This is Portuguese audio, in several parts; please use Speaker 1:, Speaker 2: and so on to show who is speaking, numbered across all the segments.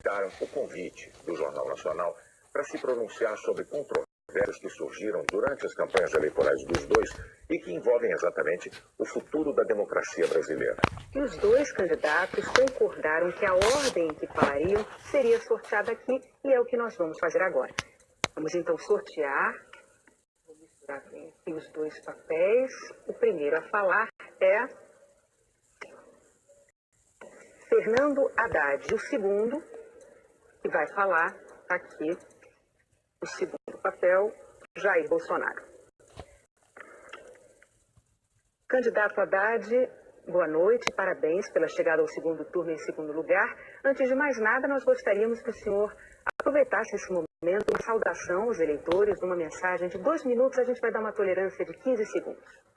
Speaker 1: aceitaram o convite do Jornal Nacional para se pronunciar sobre controvérsias que surgiram durante as campanhas eleitorais dos dois e que envolvem exatamente o futuro da democracia brasileira.
Speaker 2: E os dois candidatos concordaram que a ordem em que falariam seria sorteada aqui e é o que nós vamos fazer agora. Vamos então sortear. Vou misturar aqui os dois papéis. O primeiro a falar é Fernando Haddad. O segundo que vai falar aqui, o segundo papel, Jair Bolsonaro. Candidato Haddad, boa noite, parabéns pela chegada ao segundo turno em segundo lugar. Antes de mais nada, nós gostaríamos que o senhor aproveitasse esse momento, uma saudação aos eleitores, uma mensagem de 2 minutos, a gente vai dar uma tolerância de 15 segundos.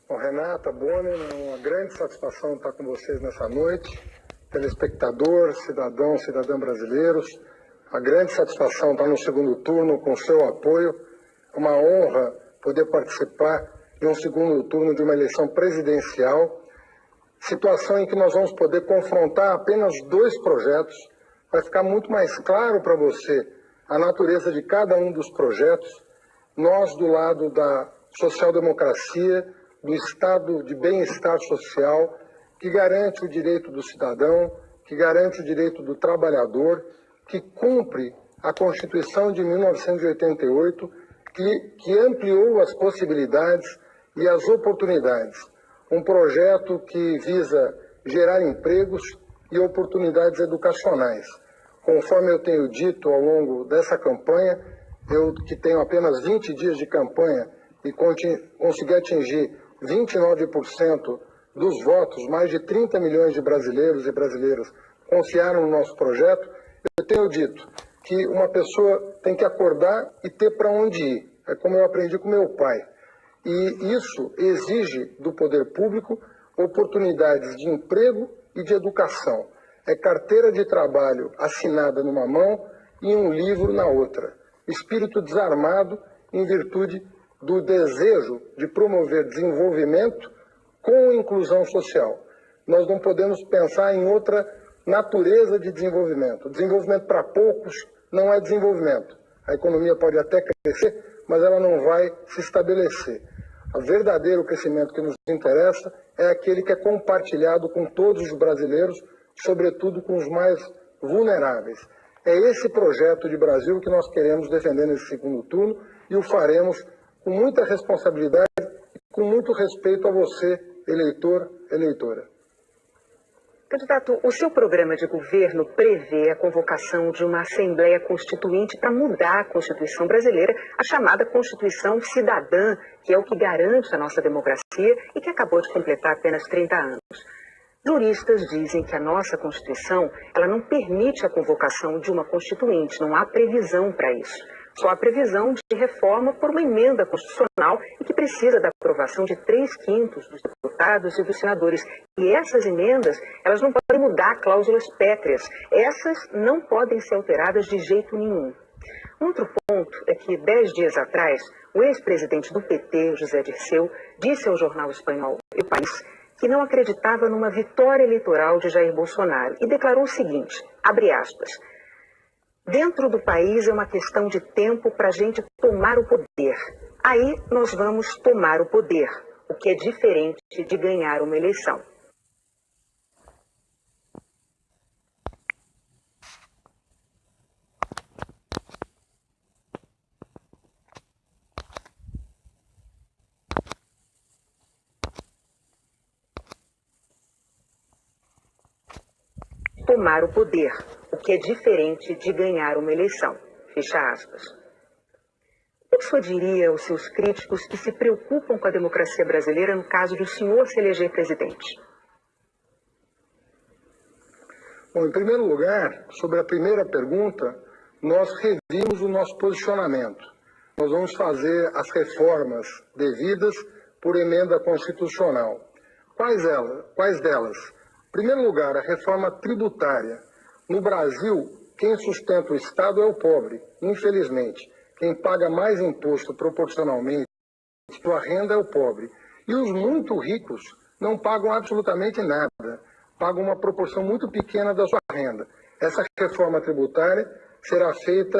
Speaker 3: Bom, Renata, Bonner, é uma grande satisfação estar com vocês nessa noite. Telespectador, cidadão, cidadã brasileiros, a grande satisfação estar no segundo turno com seu apoio. É uma honra poder participar de um segundo turno de uma eleição presidencial, situação em que nós vamos poder confrontar apenas 2 projetos. Vai ficar muito mais claro para você a natureza de cada um dos projetos. Nós, do lado da social-democracia, do estado de bem-estar social, que garante o direito do cidadão, que garante o direito do trabalhador, que cumpre a Constituição de 1988, que ampliou as possibilidades e as oportunidades. Um projeto que visa gerar empregos e oportunidades educacionais. Conforme eu tenho dito ao longo dessa campanha, eu que tenho apenas 20 dias de campanha e consegui atingir 29% dos votos, mais de 30 milhões de brasileiros e brasileiras confiaram no nosso projeto, eu tenho dito que uma pessoa tem que acordar e ter para onde ir. É como eu aprendi com meu pai. E isso exige do poder público oportunidades de emprego e de educação. É carteira de trabalho assinada numa mão e um livro na outra. Espírito desarmado em virtude do desejo de promover desenvolvimento com inclusão social. Nós não podemos pensar em outra natureza de desenvolvimento. Desenvolvimento para poucos não é desenvolvimento. A economia pode até crescer, mas ela não vai se estabelecer. O verdadeiro crescimento que nos interessa é aquele que é compartilhado com todos os brasileiros, sobretudo com os mais vulneráveis. É esse projeto de Brasil que nós queremos defender nesse segundo turno e o faremos com muita responsabilidade e com muito respeito a você, eleitor, eleitora.
Speaker 2: Candidato, o seu programa de governo prevê a convocação de uma Assembleia Constituinte para mudar a Constituição brasileira, a chamada Constituição Cidadã, que é o que garante a nossa democracia e que acabou de completar apenas 30 anos. Juristas dizem que a nossa Constituição ela não permite a convocação de uma Constituinte, não há previsão para isso. Só há previsão de reforma por uma emenda constitucional e que precisa da aprovação de 3/5 dos deputados e dos senadores. E essas emendas, elas não podem mudar cláusulas pétreas. Essas não podem ser alteradas de jeito nenhum. Outro ponto é que, 10 dias atrás, o ex-presidente do PT, José Dirceu, disse ao jornal espanhol El País que não acreditava numa vitória eleitoral de Jair Bolsonaro e declarou o seguinte, abre aspas, dentro do país é uma questão de tempo para a gente tomar o poder. Aí nós vamos tomar o poder, o que é diferente de ganhar uma eleição. Tomar o poder, o que é diferente de ganhar uma eleição. Fecha aspas. O que o senhor diria aos seus críticos que se preocupam com a democracia brasileira no caso de o senhor se eleger presidente?
Speaker 3: Bom, em primeiro lugar, sobre a primeira pergunta, nós revimos o nosso posicionamento. Nós vamos fazer as reformas devidas por emenda constitucional. Quais delas? Em primeiro lugar, a reforma tributária. No Brasil, quem sustenta o Estado é o pobre, infelizmente. Quem paga mais imposto proporcionalmente à sua renda é o pobre. E os muito ricos não pagam absolutamente nada. pagam uma proporção muito pequena da sua renda. Essa reforma tributária será feita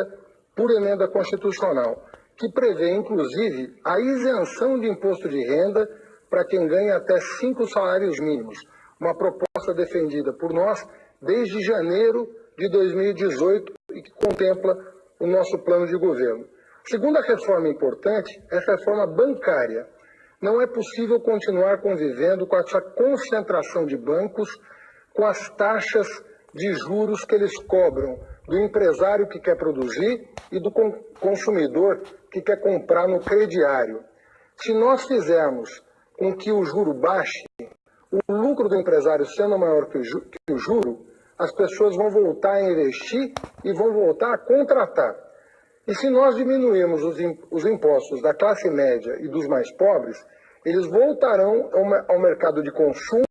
Speaker 3: por emenda constitucional, que prevê, inclusive, a isenção de imposto de renda para quem ganha até 5 salários mínimos. Uma proposta defendida por nós desde janeiro de 2018 e que contempla o nosso plano de governo. Segunda reforma importante é a reforma bancária. Não é possível continuar convivendo com essa concentração de bancos, com as taxas de juros que eles cobram do empresário que quer produzir e do consumidor que quer comprar no crediário. Se nós fizermos com que o juro baixe, o lucro do empresário sendo maior que o juro, as pessoas vão voltar a investir e vão voltar a contratar. E se nós diminuirmos os impostos da classe média e dos mais pobres, eles voltarão ao mercado de consumo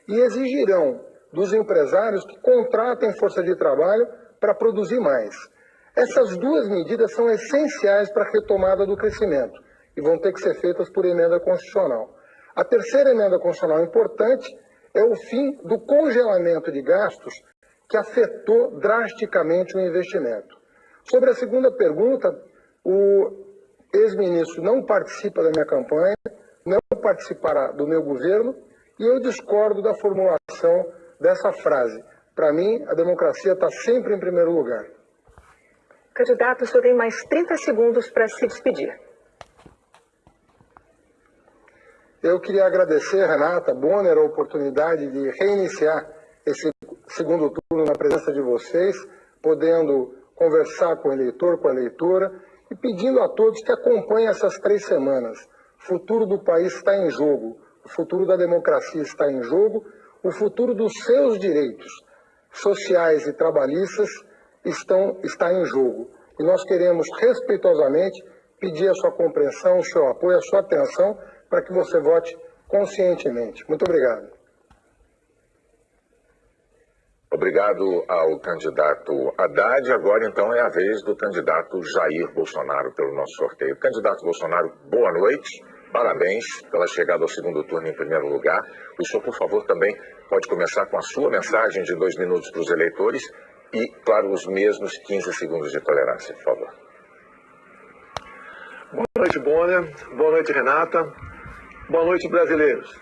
Speaker 3: e exigirão dos empresários que contratem força de trabalho para produzir mais. Essas duas medidas são essenciais para a retomada do crescimento e vão ter que ser feitas por emenda constitucional. A terceira emenda constitucional importante é o fim do congelamento de gastos que afetou drasticamente o investimento. Sobre a segunda pergunta, o ex-ministro não participa da minha campanha, não participará do meu governo e eu discordo da formulação dessa frase. Para mim, a democracia está sempre em primeiro lugar.
Speaker 2: Candidato, o senhor tem mais 30 segundos para se despedir.
Speaker 3: Eu queria agradecer, Renata Bonner, a oportunidade de reiniciar esse segundo turno na presença de vocês, podendo conversar com o eleitor, com a eleitora, e pedindo a todos que acompanhem essas 3 semanas. O futuro do país está em jogo, o futuro da democracia está em jogo, o futuro dos seus direitos sociais e trabalhistas está em jogo. E nós queremos, respeitosamente, pedir a sua compreensão, o seu apoio, a sua atenção, para que você vote conscientemente. Muito obrigado.
Speaker 1: Obrigado ao candidato Haddad. Agora, então, é a vez do candidato Jair Bolsonaro pelo nosso sorteio. Candidato Bolsonaro, boa noite. Parabéns pela chegada ao segundo turno em primeiro lugar. O senhor, por favor, também pode começar com a sua mensagem de 2 minutos para os eleitores e, claro, os mesmos 15 segundos de tolerância, por favor.
Speaker 4: Boa noite, Bonner. Boa noite, Renata. Boa noite, brasileiros.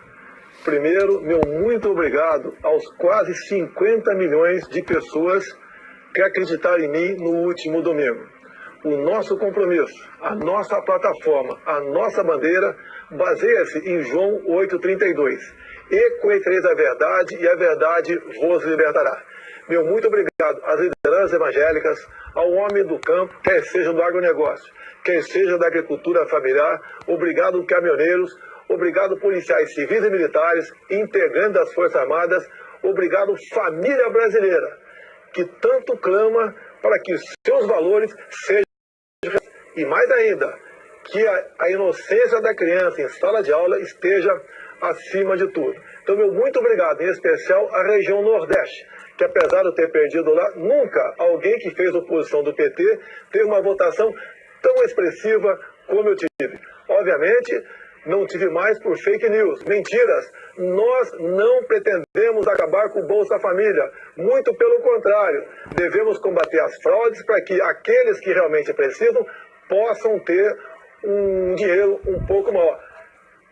Speaker 4: Primeiro, meu muito obrigado aos quase 50 milhões de pessoas que acreditaram em mim no último domingo. O nosso compromisso, a nossa plataforma, a nossa bandeira baseia-se em João 8,32. E conhecereis a verdade e a verdade vos libertará. Meu muito obrigado às lideranças evangélicas, ao homem do campo, quer seja do agronegócio, quer seja da agricultura familiar. Obrigado, caminhoneiros. Obrigado, policiais civis e militares, integrantes das Forças Armadas. Obrigado, família brasileira, que tanto clama para que os seus valores sejam... E mais ainda, que a inocência da criança em sala de aula esteja acima de tudo. Então, meu muito obrigado, em especial à região Nordeste, que apesar de eu ter perdido lá, nunca alguém que fez oposição do PT teve uma votação tão expressiva como eu tive. Obviamente, não tive mais por fake news, mentiras. Nós não pretendemos acabar com o Bolsa Família. Muito pelo contrário, devemos combater as fraudes para que aqueles que realmente precisam possam ter um dinheiro um pouco maior.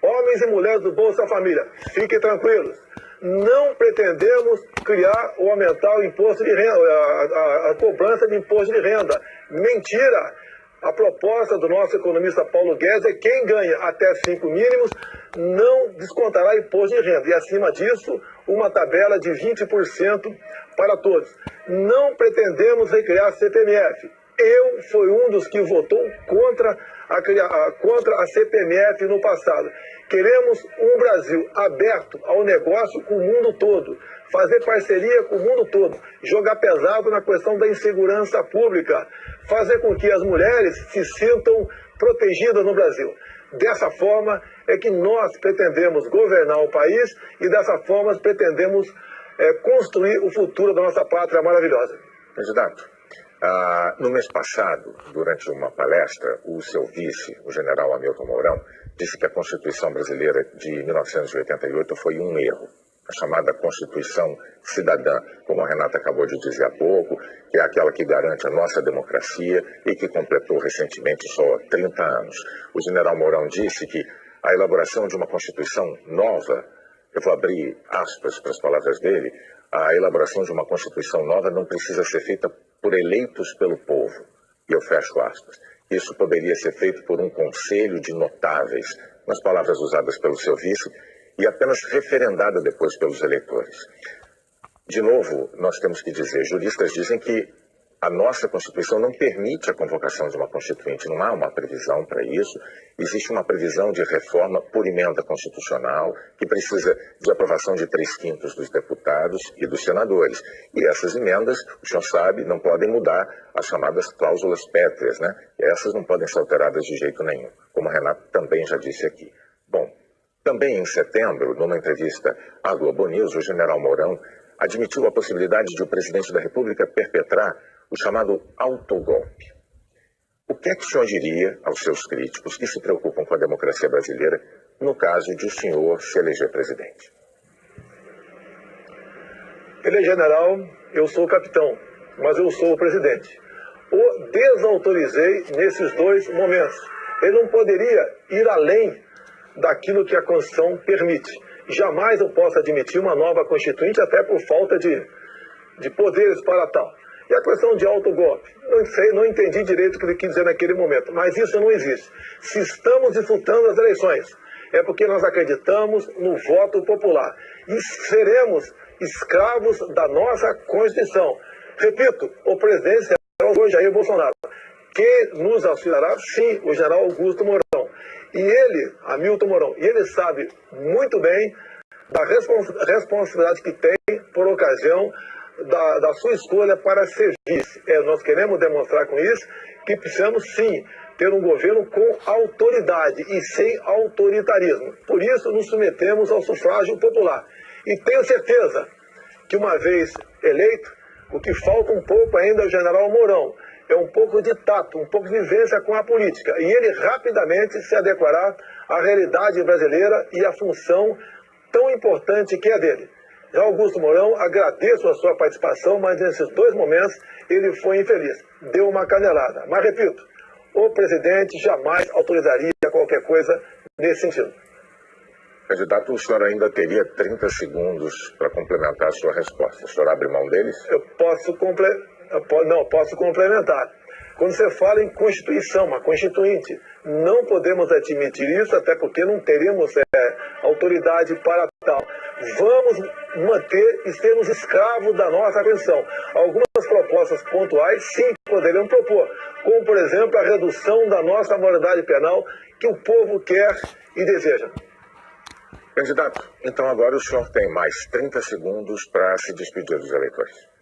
Speaker 4: Homens e mulheres do Bolsa Família, fiquem tranquilos. Não pretendemos criar ou aumentar o imposto de renda, a cobrança de imposto de renda. Mentira! A proposta do nosso economista Paulo Guedes é que quem ganha até 5 mínimos não descontará imposto de renda. E acima disso, uma tabela de 20% para todos. Não pretendemos recriar a CPMF. Eu fui um dos que votou contra a CPMF no passado. Queremos um Brasil aberto ao negócio com o mundo todo, fazer parceria com o mundo todo, jogar pesado na questão da insegurança pública, fazer com que as mulheres se sintam protegidas no Brasil. Dessa forma é que nós pretendemos governar o país e dessa forma pretendemos construir o futuro da nossa pátria maravilhosa.
Speaker 1: Candidato, no mês passado, durante uma palestra, o seu vice, o general Hamilton Mourão, disse que a Constituição brasileira de 1988 foi um erro. a chamada Constituição Cidadã, como a Renata acabou de dizer há pouco, que é aquela que garante a nossa democracia e que completou recentemente só 30 anos. O general Mourão disse que a elaboração de uma Constituição nova, eu vou abrir aspas para as palavras dele, a elaboração de uma Constituição nova não precisa ser feita por eleitos pelo povo. E eu fecho aspas. Isso poderia ser feito por um conselho de notáveis, nas palavras usadas pelo seu vice, e apenas referendada depois pelos eleitores. De novo, nós temos que dizer, juristas dizem que a nossa Constituição não permite a convocação de uma Constituinte, não há uma previsão para isso. Existe uma previsão de reforma por emenda constitucional, que precisa de aprovação de 3/5 dos deputados e dos senadores. E essas emendas, o senhor sabe, não podem mudar as chamadas cláusulas pétreas, né? E essas não podem ser alteradas de jeito nenhum, como a Renata também já disse aqui. Bom, também em setembro, numa entrevista à Globo News, o general Mourão admitiu a possibilidade de o presidente da República perpetrar o chamado autogolpe. O que é que o senhor diria aos seus críticos que se preocupam com a democracia brasileira no caso de o senhor se eleger presidente?
Speaker 4: Ele é general, eu sou o capitão, mas eu sou o presidente. O desautorizei nesses dois momentos. Ele não poderia ir além daquilo que a Constituição permite. Jamais eu posso admitir uma nova Constituinte, até por falta de poderes para tal. E a questão de autogolpe, não sei, não entendi direito o que ele quis dizer naquele momento, mas isso não existe. Se estamos disputando as eleições, é porque nós acreditamos no voto popular e seremos escravos da nossa Constituição. Repito, o presidente será o Jair Bolsonaro. Quem nos auxiliará? Sim, o general Augusto Mourão. E ele, Hamilton Mourão, e ele sabe muito bem da responsabilidade que tem por ocasião da sua escolha para ser vice. Nós queremos demonstrar com isso que precisamos sim ter um governo com autoridade e sem autoritarismo. Por isso nos submetemos ao sufrágio popular. E tenho certeza que uma vez eleito, o que falta um pouco ainda ao general Mourão é um pouco de tato, um pouco de vivência com a política. E ele rapidamente se adequará à realidade brasileira e à função tão importante que é dele. Já Augusto Mourão, agradeço a sua participação, mas nesses dois momentos ele foi infeliz. Deu uma canelada. Mas repito, o presidente jamais autorizaria qualquer coisa nesse sentido.
Speaker 1: Candidato, o senhor ainda teria 30 segundos para complementar a sua resposta. O senhor abre mão deles?
Speaker 4: Eu posso complementar. Quando você fala em Constituição, uma Constituinte, não podemos admitir isso, até porque não teremos autoridade para tal. Vamos manter e sermos escravos da nossa Constituição. Algumas propostas pontuais, sim, poderemos propor, como, por exemplo, a redução da nossa moralidade penal que o povo quer e deseja.
Speaker 1: Candidato, então agora o senhor tem mais 30 segundos para se despedir dos eleitores.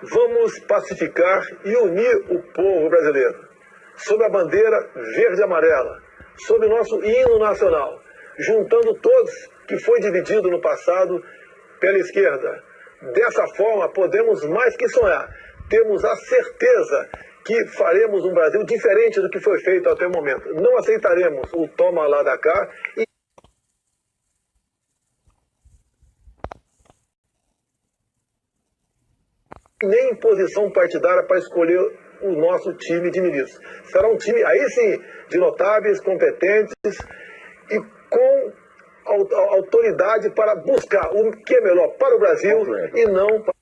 Speaker 4: Vamos pacificar e unir o povo brasileiro sob a bandeira verde e amarela, sob o nosso hino nacional, juntando todos que foi dividido no passado pela esquerda. Dessa forma, podemos mais que sonhar. Temos a certeza que faremos um Brasil diferente do que foi feito até o momento. Não aceitaremos o toma lá da cá e nem imposição partidária para escolher o nosso time de ministros. Será um time, aí sim, de notáveis, competentes e com autoridade para buscar o que é melhor para o Brasil e não para